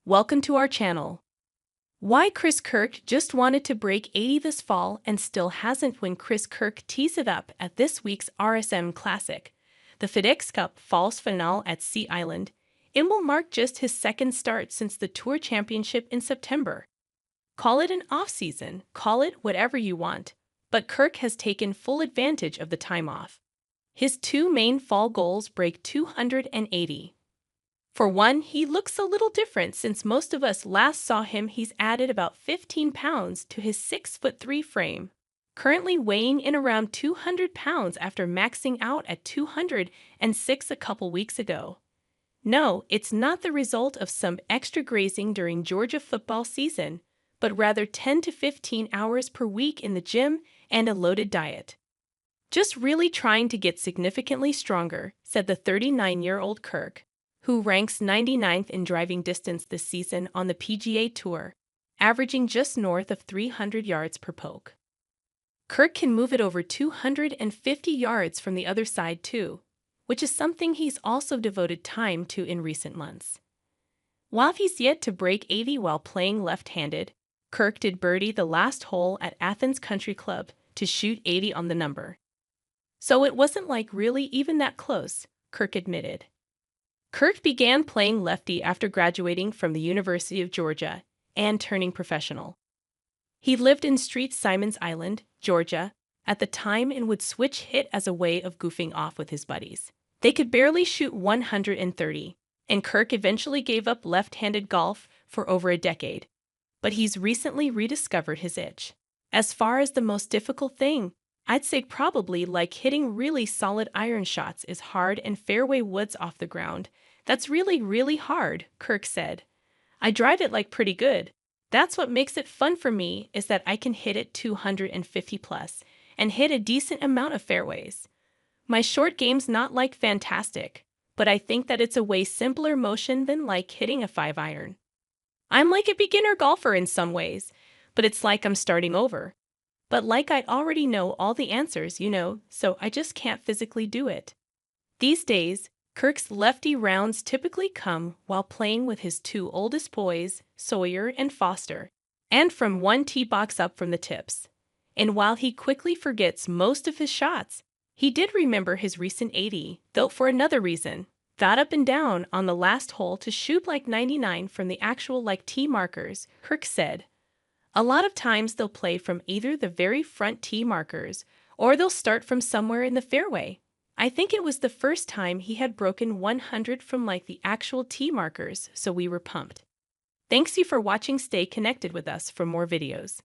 Welcome to our channel. Why Kirk just wanted to break 80 this fall and still hasn't when Kirk tees it up at this week's RSM Classic, the FedEx Cup Falls Finale at Sea Island. It will mark just his second start since the Tour Championship in September. Call it an off-season, call it whatever you want, but Kirk has taken full advantage of the time off. His two main fall goals break 280. For one, he looks a little different since most of us last saw him. He's added about 15 pounds to his 6'3" frame, currently weighing in around 200 pounds after maxing out at 206 a couple weeks ago. No, it's not the result of some extra grazing during Georgia football season, but rather 10 to 15 hours per week in the gym and a loaded diet. Just really trying to get significantly stronger, said the 39-year-old Kirk, who ranks 99th in driving distance this season on the PGA Tour, averaging just north of 300 yards per poke. Kirk can move it over 250 yards from the other side too, which is something he's also devoted time to in recent months. While he's yet to break 80 while playing left-handed, Kirk did birdie the last hole at Athens Country Club to shoot 80 on the number. So it wasn't like really even that close, Kirk admitted. Kirk began playing lefty after graduating from the University of Georgia and turning professional. He lived in Street Simons Island, Georgia, at the time and would switch hit as a way of goofing off with his buddies. They could barely shoot 130, and Kirk eventually gave up left-handed golf for over a decade. But he's recently rediscovered his itch. As far as the most difficult thing, I'd say probably like hitting really solid iron shots is hard and fairway woods off the ground. That's really hard, Kirk said. I drive it like pretty good. That's what makes it fun for me is that I can hit it 250 plus and hit a decent amount of fairways. My short game's not like fantastic, but I think that it's a way simpler motion than like hitting a 5-iron. I'm like a beginner golfer in some ways, but it's like I'm starting over. But like I already know all the answers, so I just can't physically do it. These days, Kirk's lefty rounds typically come while playing with his two oldest boys, Sawyer and Foster, and from one tee box up from the tips. And while he quickly forgets most of his shots, he did remember his recent 80, though for another reason. That up and down on the last hole to shoot like 99 from the actual tee markers, Kirk said. A lot of times they'll play from either the very front tee markers or they'll start from somewhere in the fairway. I think it was the first time he had broken 100 from the actual tee markers, so we were pumped. Thanks you for watching. Stay connected with us for more videos.